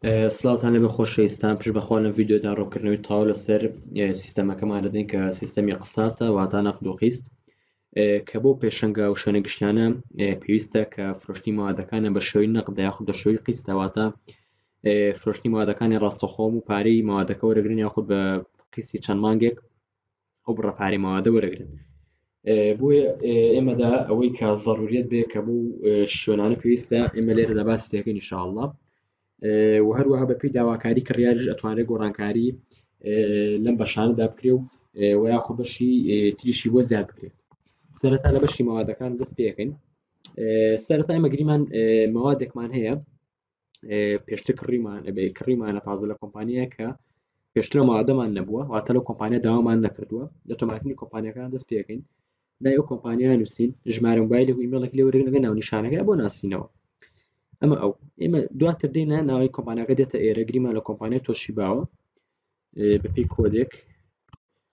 سڵاوتان لەبێ خۆشەویستان، پشت بەخوا لەم ڤیدیۆدا ڕوونکردنەوەی تەواو لەسەر سیستەمەکەمان دەدەین کە سیستەمی قساتە واتە نەقد و قیست، کە بۆ پێشەنگە و شوێنە گشتیانە پێویستە کە فرۆشتی ماوەدەکانە بە شێوەی نەقد یاخود بە شێوەی قیستە، واتە فرۆشتی ماوەدەکانی ڕاستەوخۆ و پارەی ماوەدەکە وەرەگرن یاخود بە قیستی چەند مانگێک ئەو بڕە پارەی ماوەدە وەرەگرن. بۆیە ئێمەدا ئەوەی کە زەڕوریەت بێ کە بۆ شوێنانە پێویستە ئێمە لێرەدا باسی دەکەین ئینشاءڵڵا. و هەروەها بەپێی داواکاری کڕیارش ئەتوانێت گۆڕانکاری لەم بەشانەدا بکرێ و یاخود بەشی تریشی بۆ زیاد بکرێت. سەرەتا لە بەشی ماوەدەکان دەست پێکەین. سەرەتا ئێمە گریمان ماوەدێکمان هەیە، پێشتر کڕیمانە تازە لە کۆمپانیە کە پێشتر ماوەدەمان نەبووە، واتە لەو کۆمپانیا داوامان نەکردووە. لە تۆمارکردنی کۆمپانیەکان دەست پێکەین، لای ئەو کۆمپانیا نووسین، ژمارە مۆبایلی و ئیمێڵێک لێ وەرەگرن لەگەڵ ناونیشانەکە بۆ ناسینەوە. ئەمە ئێمە دواتر دێنە ناوی کۆمپانیاکە دێتە ئێرە، گریمان لە کۆمپانیای تۆشیباوە بەپێی کۆدێک.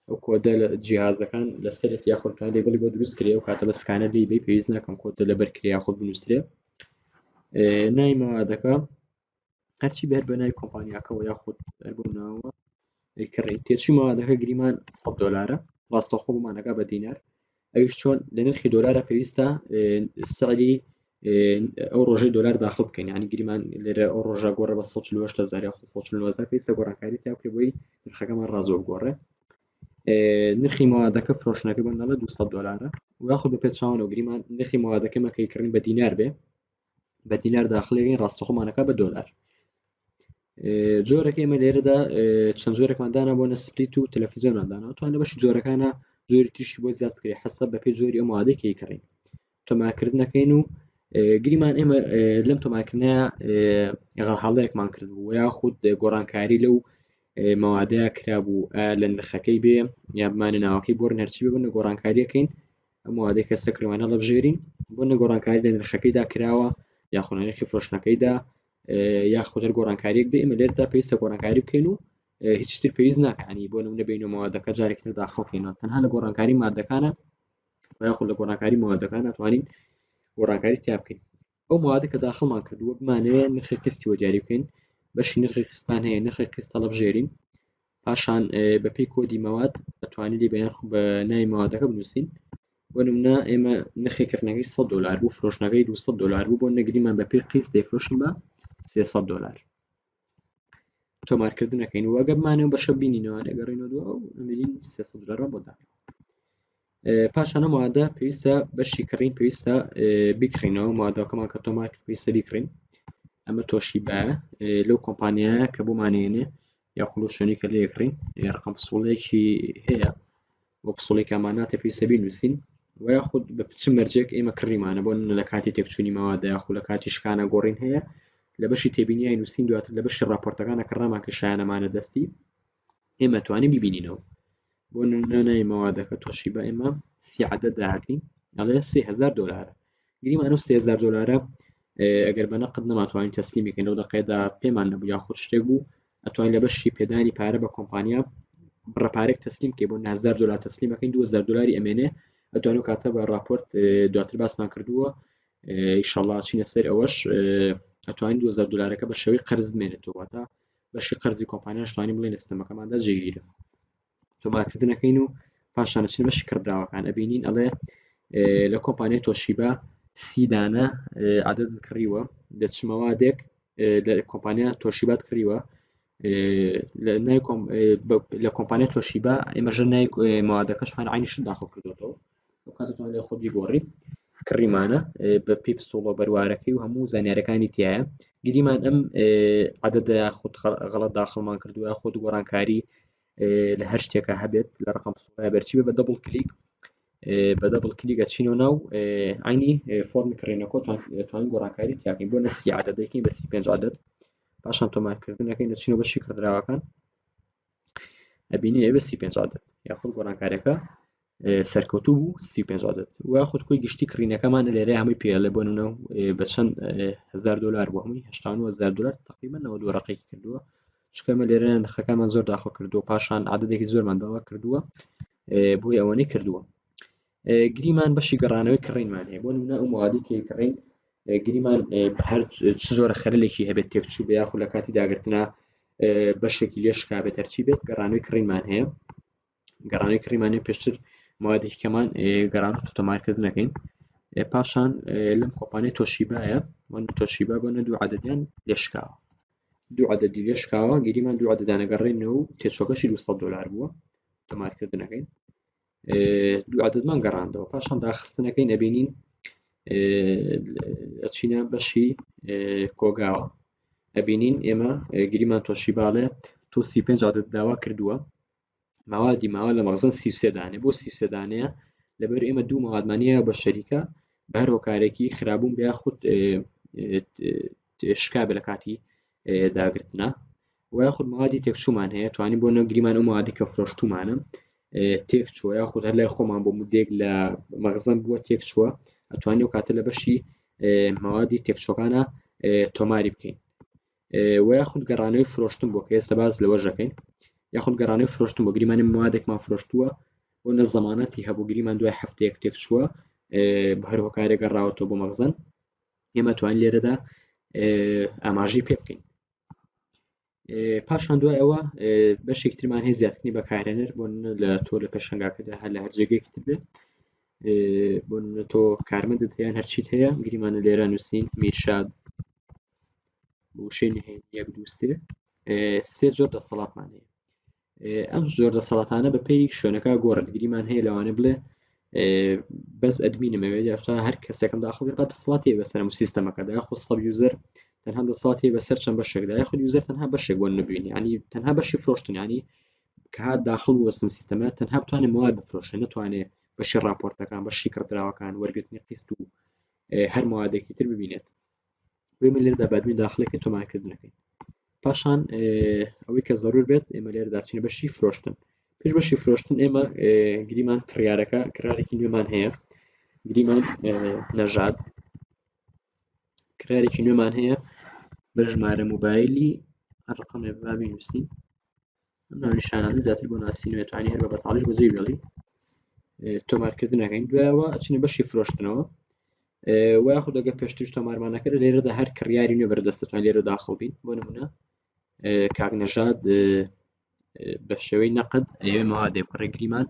ئەو کۆدە لە جیهازەکان لەسەرێت یاخۆکان لێبڵی بۆ دروست کرێ و کاتە بە سکانە لێبێ پێویست ناکەم کۆدە لەبەر کرێ یاخۆ بنووسرێ. ناوی ماوەدەکە هەرچی بێت بە ناوی کۆمپانیاکەەوە یاخود بۆ ناوە کڕین. تێچووی ماوەدەکە گریمان $100 ڕاستەوخۆ بمانەکە بە دینار. ئەویش چۆن لە نرخی دۆلارە پێویستە سعری ئەو ڕۆژەی دۆلار داخل بکەین، ینی گریمان لێرە ئەو ڕۆژە گۆڕە بە 148,000 یا 149,000 پێویستە گۆڕانکاری تا بکرێ بۆی نرخەکەمان ڕازۆ بگۆڕێ. نرخی ماوەدەکە فرۆشتنەکە بنەڵە $200 و یاخود بە پێچاوانەوە گریمان نرخی ماوەدەکە مەکەی کڕین بە دینار بێ، بە دینار داخلێنین ڕاستەوخۆمانەکە بە دۆلار. جۆرەکە ئێمە لێرەدا چەند جۆرێکمان دانا بۆ نەسپلیت و تەلەڤیزۆنمان دانا، توان لە بەشی جۆرەکانە جۆری تریشی بۆ زیاد بکرێ حەسەب بەپێی جۆری ئەو ماوەدەی کڕین. تۆمارکردنەکەین و گریمان ئێمە لەم تۆمارکردنەیە هەڵەیەکمان کرد بوو یاخود گۆڕانکاری لەو ماوەدەیە کرابوو لە نرخەکەی بێ یا بمانە ناوەکەی بۆ نەرچی بێ بۆ گۆڕانکاریەکەین ئەم ماوەدەی کە سەکرمانە لەبژێرین بۆ گۆڕانکاری لە نرخەکەیدا کراوە یاخود نرخی فرۆشتنەکەیدا یاخود هەر گۆڕانکاریەک بێ. ئێمە لێرەدا پێویستە گۆڕانکاری بکەین و هیچ تر پێویست ناکەنی بۆ نمونە بینەوە ماوەدەکە جارێکتر داخڵ بکەینەوە، تەنها لە گۆڕانکاری مادەکانە یاخود لە گۆڕانکاری ماوەدەکان ناتوانین گۆڕانکاری تیا بکەین. ئەو ماوەدە کە داخڵمان کردووە بمانەوێت نرخی قستی وە دیاری بکەین، بەشی نرخی قستمان هەیە، نرخی قست هەڵەبژێرین، پاشان بەپێی کۆدی مەواد ئەتوانین لێ بەیان بە ناوی ماوەدەکە بنووسین. بۆ نمونە ئێمە نرخی کردنەکەی $100 بوو، فرۆشتنەکەی $200 بوو، بۆ نەگریمان بەپێی قیست دەیفرۆشین بە $300. تۆمارکردنەکەین و ئەگە بمانەوە بەشە بینینەوە ئەگەڕێنەوە دووە و ئەمەین $300 بۆ داکەین. پاشانە ماوەدە پێویستە بەشی کڕین پێویستە بیکڕینەوە، ماوەدەکەمان کە تۆمارکرد پێویستە بیکڕین. ئەمە تۆشیبایە لەو کۆمپانیایە کە بۆمانێنێ یاخود لەو شوێنی کە لێ یەکڕین ڕقم پسوڵەیەکی هەیە وە پسوڵێکی ئەماناتە پێویستە بینووسین و یاخود بە پچ مەرجێک ئێمە کڕیمانە بۆ لە کاتی تێکچوونی ماوەدە یاخود لە کاتی شکانە گۆڕین هەیە لە بەشی تێبینیای نووسین، دواتر لە بەشی راپۆرتەکانە کە ڕامان کە شایەنەمانە دەستی ئێمە توانین ببینینەوە. بۆ ناوی ماوەدەکە تۆشیبە ئێمە 30 عەدەد داهاتین ئەڵێ $3,000. گریمان ئەو $3,000 ئەگەر بە نەقد نەماتوانین تەسلیمیکەین لەو دەقەیەدا پێمان نەبوو یاخود شتێک بوو ئەتوانین لە بەشی پێدانی پارە بە کۆمپانیا بڕەپارێک تەسلیم کەی بۆ $10,000 تەسلیمەکەین $2,000 ئەمێنێ ئەتوانین کاتە بە راپۆرت دواتر باسمان کردووە ئینشەڵڵا چینە سەر ئەوەش ئەتوانین $2,000 بە شێوەی قەرز بمێنێتەوە، واتە بەشی قەرزی کۆمپانیاش توانین بڵێن سیستەمەکەماندا جێگیرە. تۆمارکردنەکەین و پاشان چین بەشی کردراوەکان ئەبینین ئەڵێ لە کۆمپانیای تۆشیبا 30 دانە عەدەد کڕیوە لە چ مەوادێک لە کۆمپانیا تۆشیبات کڕیوە لە کۆمپانیا تۆشیبا. ئێمەژە ناوی مەوادەکەشمان عینیشت داخڵ کردوێتەوە ئەو کاتتوان لێ خۆت بیگۆڕی کڕیمانە بە پێی پسوڵە بەروارەکەی و هەموو زانیارەکانی تایە. گریمان ئەم عەدەدە خۆت غەڵەت داخڵمان کردووە خۆت گۆڕانکاری لە هەر شتێکە هەبێت لە ڕقم پسوڵە بەرچی بە دەبڵ کلیک بە دەبڵ کلیگە چینۆ ناو عینی فۆرمی کڕینەکە توانین گۆڕانکاری تیاکەین بۆ نە 30 عەدەدەکەین بە 35 عەدەد. پاشان تۆمارکردنەکەین دەچینەوە بەشی کردراوەکان ئەبینی ئێوە 35 عەدەد یاخود گۆڕانکاریەکە سەرکەوتوو بوو 35 عەدەد و یاخود خۆی گشتی کڕینەکەمان لێرە هەمووی پێڵێ بۆ نمونە بە چەند $1,000 بۆ هەمووی $89,000 تقریبا 92 ڕقێکی کردووە، چکەمە لێرە نرخەکەمان زۆر داخل کردووە پاشان عەدەدێکی زۆرمان داوا کردووە بۆی ئەوەنەی کردووە. گریمان بەشی گەڕانەوەی کڕینمان هەیە بۆ نمونە ئەو مەوادی کە کڕین گریمان هەر چ زۆرە خەلەلێکی هەبێت تێکچوو بە یاخود لە کاتی داگرتنا بەشێکی لێ شکا بێت هەرچی بێت گەڕانەوەی کڕینمان هەیە. گەڕانەوەی کڕینمانێ پێشتر موادێکی کەمان گەڕان و تۆمارکردنەکەین. پاشان لەم کۆمپانیای تۆشیبایە تۆشیبا بۆنە دوو عەدەدیان لێشکاوە، دوو عەدەدی لێشکاوە گریمان دوو عەدەدانە گەڕێنەوە و تێچۆکەشی $200 بووە تۆمارکردنەکەین. دوو عەدەدمان گەڕاندەوە، پاشان داخستنەکەین ئەبینین ئەچینە بەشی کۆگاوە، ئەبینین ئێمە گریمان تۆشیباڵێ تۆ 35 عەدەد داوا کردووە، ماوادی ماوە لە مەخزن 33 دانێ، بۆ 33 دانەیە لەبەر ئێمە دوو ماوادمانیە بە شەریکە بە هەر هۆکارێکی خراببوون بە یاخود شکا بێ لە کاتی داگرتنە، و یاخود موادی تێکچوومان هەیە توانین بۆ نەگریمان ئەو موادی کە فرۆشتومانە تێک چووە یاخود هەر لای خۆمان بۆ مودێک لە مەخزن بووە تێک چووە، ئەتوانین و کاتە لە بەشی موادی تێکچۆکانە تۆماری بکەین. و یاخود گەڕانەوەی فرۆشتن بۆ کە ئێستا باز لەوەژەکەین، یاخود گەڕانەوەی فرۆشتن بۆ گریمانی موادێکمان فرۆشتووە بۆ نە زەمانەتی هەبوو گریمان دوای هەفتەیەک تێک چووە بە هەر هۆکارێک گەڕاوەتەوە بۆ مەخزن، ئێمە توانین لێرەدا ئاماژەی پێ بکەین. پاشان دوای ئەوە بەشێک ترمان هەیە زیادکردنی بەکارهێنەر بۆ لە تۆ لە پێشەنگاکەدا هەر لە هەر جێگەیەکی تر بێت بۆ تۆ کارمەندت هەیە هەرچیت هەیە گریمانە لێرە نووسین میرشاد بۆ وشەی نهێنی 1 2 3 سێ جۆر دەسەڵاتمان هەیە. ئەم جۆر دەسەڵاتانە بەپێی شوێنەکە گۆڕێت گریمان هەیە لەوانە بڵێ بەس ئەدمینمەوێت یاختا هەر کەسێکم داخڵ کرد دەسەڵاتی بەسەر هەموو سیستەمەکەدا یاخود سەد یوزەر تەنها دەسەڵاتی بەسەر چەند بەشێکدا یاخود یوزەر تەنها بەشێک بۆ نبینی، ینی تەنها بەشی فرۆشتن، ینی کە هات داخڵ بوو بەسم سیستەمە تەنها بتوانێت مواد بفرۆشێت، نەتوانێت بەشی راپۆرتەکان بەشی کڕدراوەکان وەرگرتنی قیست و هەر موادێکی تر ببینێت. ئێمە لێرەدا بەدوین داخڵێکی تۆمارکردنەکەین. پاشان ئەوەی کە زەرور بێت ئێمە لێرەدا چینە بەشی فرۆشتن. پێش بەشی فرۆشتن ئێمە گریمان کڕارێکی نوێمان هەیە، گریمان نەژاد کرارێکی نوێمان هەیە بە ژمارە موبایلی ڕقەمێ بابی نووسین، ئەم ناونیشانانە زیاتر بۆ ناسینەوە توانی هەر بە بەتاڵیش بەجێ بێڵی تۆمارکردنەکەین. دوایەوە ئەچینە بەشی فرۆشتنەوە و یاخود ئەگە پێشتریش تۆمارمانەکرد لێرەدا هەر کڕیاری نوێ بەردەستتوان لێرە داخڵ بین. بۆ نمونە کاک نەژاد بە شێوەی نەقد ئەوێ موادێ بکڕێ گریمان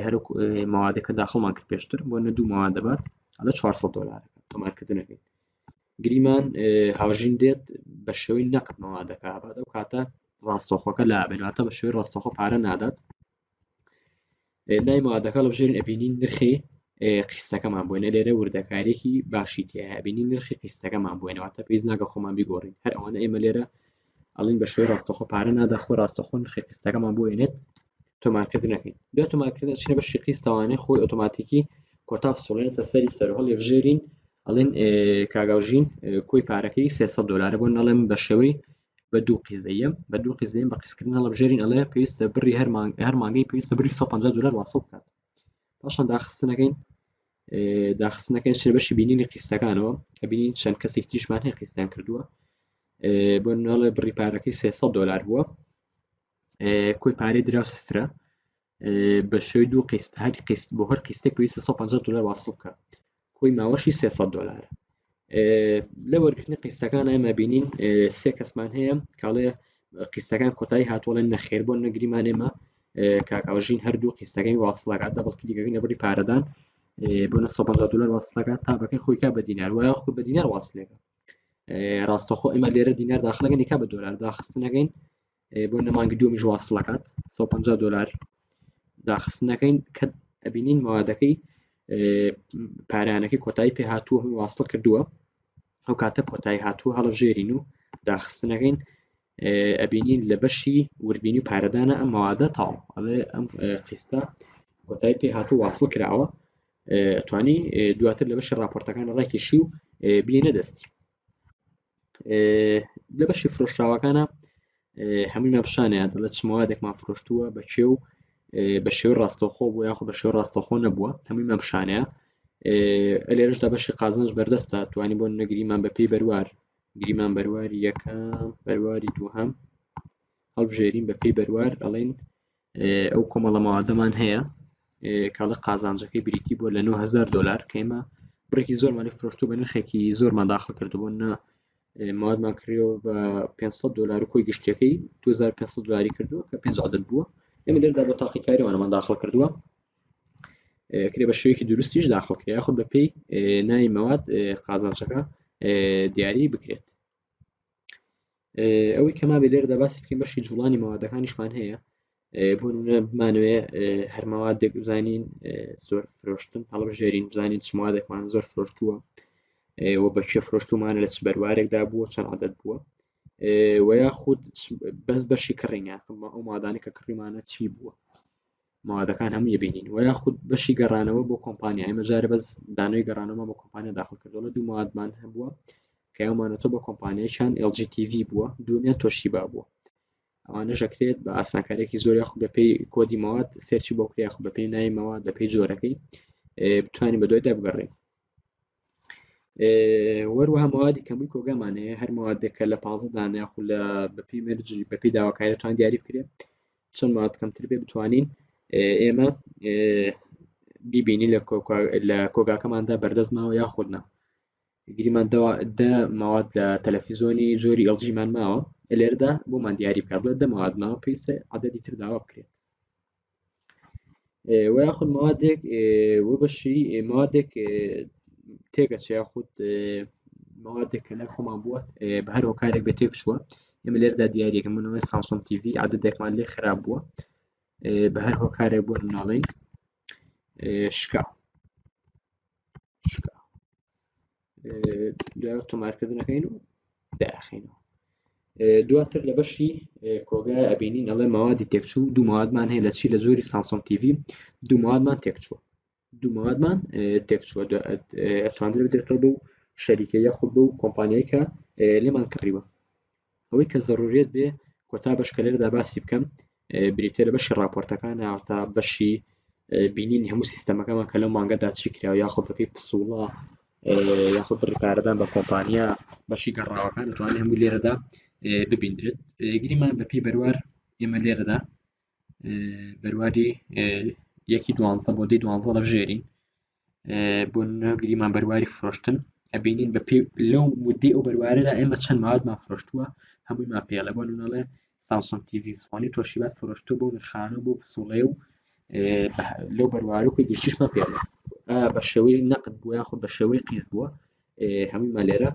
هەروەک موادەکە داخڵمان کرد پێشتر بۆ نە دوو مواد دەبات ئەڵە $400 تۆمارکردنەکەین. گریمان هاوژین دێت بە شێوەی نەقد موادەکە هەبات، ئەو کاتە ڕاستەوخۆکە لابێنواتە بە شێوەی ڕاستەوخۆ پارە نادات. لای موادەکە لە بژێرین ئەبینین نرخی قیستەکەمان بووێنە، لێرە وردەکارێکی باشی تێ ئەبینین نرخی قیستەکەمان بووێنەوەتە پێویست ناکە خۆمان بیگۆڕین، هەر ئەوانە ئێمە لێرە ئەڵین بە شێوەی ڕاستەوخۆ پارە نادا خۆ ڕاستەوخۆ نرخی قیستەکەمان بووێنێت تۆمارکردنەکەین. دوای تۆمارکردن ئەچینە بەشی قیستەوانەی خۆی ئۆتۆماتیکی کۆتا بسوڵێنێتە سەری سەرهەڵ لێبژێرین ئەڵێن کاگاوژین کۆی پارەکەی $300 بۆ نەڵێن بە شێوەی بە دوو قیزەیە بە دوو قیزەیە بە قیسکردن هەڵبژێرین ئەڵێ پێویستە بڕی هەر مانگەی پێویستە بڕی $150 واصل بکات. پاشان داخستنەکەی چێ بەشی بینینی قیستەکانەوە کە بینین چەند کەسێک تیشمان هەیە قیستیان کردووە بۆ ناڵێ بڕی پارەکەی $300 بووە، کۆی پارەی درا سفرە بە شێوەی دوو قیست هەری قیست بۆ هەر قیستێک پێویستە $150 واصل بکات، کۆی ماوەشی $300. لە وەرگرتنی قیستەکان ئێمە بینین سێ کەسمان هەیە کاڵێ قیستەکان کۆتایی هاتووەڵێن نەخێر بۆ نەگریمان ئێمە کاکاوژین هەردوو قیستەکەی واصلەکات دەبڵکلیگەکەی لە بڕی پارەدان بۆ $150 واصلەکات تا بەکەی خۆی کا بە دینار وایە خۆ بە دینار واصلێکە. ڕاستەخۆ ئێمە لێرە دینار داخلەکەنی کا بە دۆلار داخستنەکەین بۆ نەمانگە دومیش واصلەکات $150 داخستنەکەین کە ئەبینین موادەکەی پارانەکەی کۆتایی پێ هاتووە هەمووی واصل کردووە، ئەو کاتە کۆتایی هاتووە هەڵبژێرین و داخستنەکەین ئەبینین لە بەشی وربینی و پارەدانە ئەم موادە تاڵ ئەڵێ ئەم قیستە کۆتایی پێ هاتوو واصل کراوە، توانی دواتر لە بەشی راپۆرتەکان ڕێکێشی و بینە دەستی. لە بەشی فرۆشراوەکانە هەمووی مەپشانەیە دەڵێت چ موادێکمان فرۆشتووە بەکێ و بە شێوەی ڕاستەوخۆ بوو یاخود بە شێوەی ڕاستەوخۆ نەبووە، هەمووی مەپشانەیە. لێرەشدا بەشی قازانج بەردەستە توانی بۆ نەگریمان بەپێی بەروار گریمان بەرواری یەکەم بەرواری دووهەم هەڵبژێرین بەپێی بەروار ئەڵێن ئەو کۆمەڵە موادەمان هەیە کاڵە قازانجەکەی بریتی بۆ لە $9000 کە ئێمە بڕێکی زۆرمانی فرۆشتووە بە نرخێکی زۆرمان داخل کردبوون موادمان کڕیەوە بە 500 دلار و کۆی گشتەکەی 2500 دلاری کردووە کە 5 عدد بووە ئێمە لێردا بە تاقیکاریەوەمان داخل کردووە کرێ بە شێوەیەکی دروستیش داخل کرێ یاخود بە پێی ناوی مەواد قازانچەکە دیاری بکرێت ئەوەی کەما بێ لێرەدا باسی بکەین بەشی جوڵانی مەوادەکانیشمان هەیە بۆ نمونە بمانوێ هەر مەوادێک بزانین زۆر فرۆشتن هەڵبژێرین بزانین چ مەوادێکمان زۆر فرۆشتووە و بەکوێ فرۆشتومانە لە چ بەروارێکدا بووە چەند عەدەد بووە و یاخود بەس بەشی کڕین ئەو مادانە کە کڕیمانە چی بووە مەوادەکان هەموو یەبینین و یاخود بەشی گەڕانەوە بۆ کۆمپانیا ئێمە جارێ بەس دانەوەی گەڕانەوە بۆ کۆمپانیا داخل کردووە دوو مەوادمان هەبووە کە ئەومانەتۆ بۆ کۆمپانیایشان LGTV بووە دووەمیان تۆشیبا بووە ئەوانە ژەکرێت بە ئاسانکاریەکی زۆر یاخود بە پێی کۆدی مەواد سێرچی بۆ بکرێ یاخود بە پێی ناوی مەواد بە پێی جۆرەکەی بتوانین بە دوای دابگەڕێین وەروەها مەوادی کەمووی کۆگەمان هەیە هەر مەوادێکە لە 15 دانە یاخود لە بەپێی مەرجی بەپێی داواکاری دەتوان دیاری بکرێت چەند مەواد کەمتر بێ بتوانین ئێمە بیبینی لە کۆگاکەماندا بەردەستماوە یاخودنا گریمان دە مەواد لە تەلەڤیزۆنی جۆری LGمان ماوە لێرەدا بۆمان دیاری بکات بڵێت دە مەواد ماوە پێویستە عەدەدی تر داوا بکرێت و یاخود مەوادێک وە بەشی مەوادێک تێگەچێ یاخود مەوادێک کە لای خۆمان بووە بە هەر هۆکارێک بێ تێک چووە ئێمە لێرەدا دیاریەکە منەوەی سامسۆنگ TV عەدەدێکمان لێ خراپ بووە بە هەر هۆکارێک بۆ ناڵێن شکا دوای تۆمارکردنەکەین و داخینەوە دواتر لە بەشی کۆگای ئەبینین ئەڵێ مەوادی تێکچوو دوو مەوادمان هەیە لە چی لە جۆری سامسۆنگ TV دوو مەوادمان تێکچووە دوو مەوادمان تێکچووە ئەتوانرێت بدرێتەوە بەو شەریکە یاخود بەو کۆمپانیای کە لێمان کڕیوە ئەوەی کە زەڕوریەت بێ کۆتا بەشکە لێرەدا باسی بکەم بریتە لە بەشی راپۆرتەکانە تا بەشی بینین هەموو سیستەمەکەمان کە لەو مانگەدا چی کراوە یاخود بەپێی پسوڵە یاخود بڕیکاردان بە کۆمپانیا بەشی گەڕاوەکان دەتوانێت هەموو لێرەدا ببیندرێت گریمان بەپێی بەروار ئێمە لێرەدا بەرواری 1/12 بۆ 2/12 لەبژێرین بۆ گریمان بەرواری فرۆشتن ئەبینین بەپێی لەو مودەی ئەو بەروارەدا ئێمە چەند مەوادمان فرۆشتووە هەموویمان پێڵە بۆ نمونەڵێ سامسۆنگ TV سۆنی تۆشیبات فرۆشتووە بۆ نرخانە بۆ پسوڵێ و لەو بەروارە و کۆی گشتیشمان پێڵێ بە شێوەی نەقد بووە یاخود بە شێوەی قیز بووە هەموویمان لێرە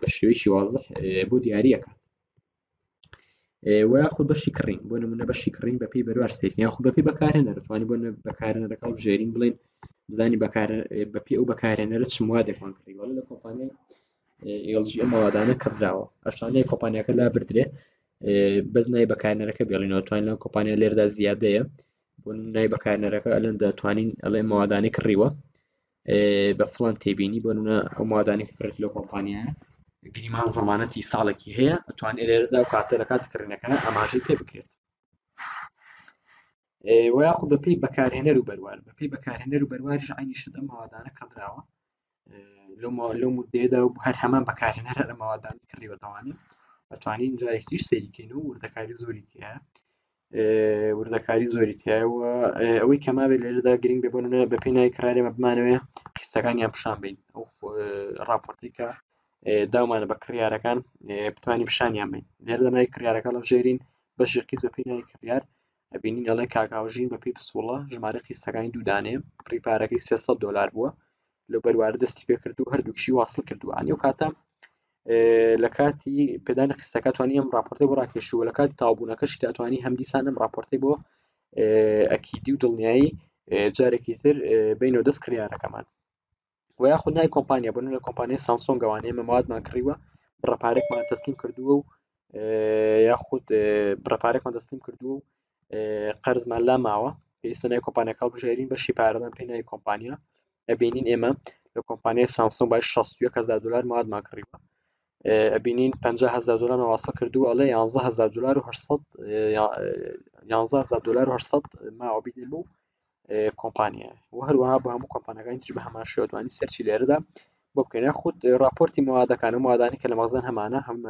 بە شێوەیەکی وازح بۆ دیاریەکات و یاخود بەشی کڕین بۆ نمونە بەشی کڕین بەپێی بەروار سێرین یاخود بەپێی بەکارهێنەر دەتوانین بۆ بەکارهێنەرەکە بژێرین بڵێن بزانی بەپێی ئەو بەکارهێنەرە چ موادێکمان کڕیوە لە کۆمپانیای LG ئەم مەوادانە کڕدراوە ئەشانەیە کۆمپانیاکە لا بردرێ بەس ناوی بەکارهێنەرەکە بێڵینەوە توانین لەم کۆمپانیا لێرەدا زیادەیە بۆ ناوی بەکارهێنەرەکە ئەلەن دەتوانین ئەڵێ مەوادانەی کڕیوە بە فڵان تێبینی بۆ نمونە ئەو مەوادانەی کە کڕێت لەو کۆمپانیایە گریمان زەمانەتی ساڵێکی هەیە ئەتوانێت لێرەدا و کاتە لە کاتی کڕینەکە ئاماژەی پێ بکرێت و یاخود بەپێی بەکارهێنەر و بەروار بەپێی بەکارهێنەر و بەرواریش عینیشت ئەم مەوادانە کڕدراوە لەو مودەیەدا و هەر هەمان بەکارهێنەر هەر مەوادانی کڕیوەتەوانێت ئەتوانین جارێکیش سەیریکەین و وردەکاری زۆری تایە وردەکاری زۆری تایەوە ئەوەی کەما بێت لێرەدا گرنگ بێ بۆ نمونە بەپێی ناوی کرارێمە بمانەوێ قیسەکانیان پیشان بین ئەو راپۆرتی کە داومانە بە کڕیارەکان بتوانین پیشانیان بین لێرەدا ناوی کڕیارەکە لەبژێرین بەشی قیس بەپێی ناوی کڕیار ئەبینین ئەڵێ کاکاوژین بەپێی پسوڵە ژمارە قیسەکانی دوو دانەیە پڕیپارەکەی 300 دلار بووە لەو بەروارە دەستی پێ کردو هەردووکشی واصل کردووە ئەو کاتە لە کاتی پێدانی قیسەکە توانی ئەم راپۆرتەی بۆ ڕاکێشیوە لە کاتی تاوبوونەکەشی دەتوانی هەم دیسان ئەم راپۆرتەی بۆ ئەکیدی و دڵنیایی جارێکی تر بینەوە دەست کڕیارەکەمان و یاخود ناوی کۆمپانیا بۆ لە کۆمپانیای سامسۆنگ ئەوانە ئێمە مەوادمان کڕیوە بڕەپارێکمان تەسلیم کردووە و یاخود بڕەپارێکمان تەسلیم کردووە و قەرزمان لا ماوە پێویستە ناوی کۆمپانیاکە بژێرین بەشی پارەدان پێی ناوی کۆمپانیا ئەبینین ئێمە لە کۆمپانیای سامسۆنگ باش 61000 دلار مەوادمان کڕیوە ئەبینین 50000 دلار واصل کردووە ئەڵێ 11000 دلار و 11000 دلار و 800 ماوە بیدێ بوو کۆمپانیای و هەروەها بە هەموو کۆمپانیەکانی تر بە هەمان شێوە توانی سەرچی لێرەدا بۆ بکەین یاخود راپۆرتی مەوادەکان و مەوادانی کە لە مەخزن هەمانە هەموومان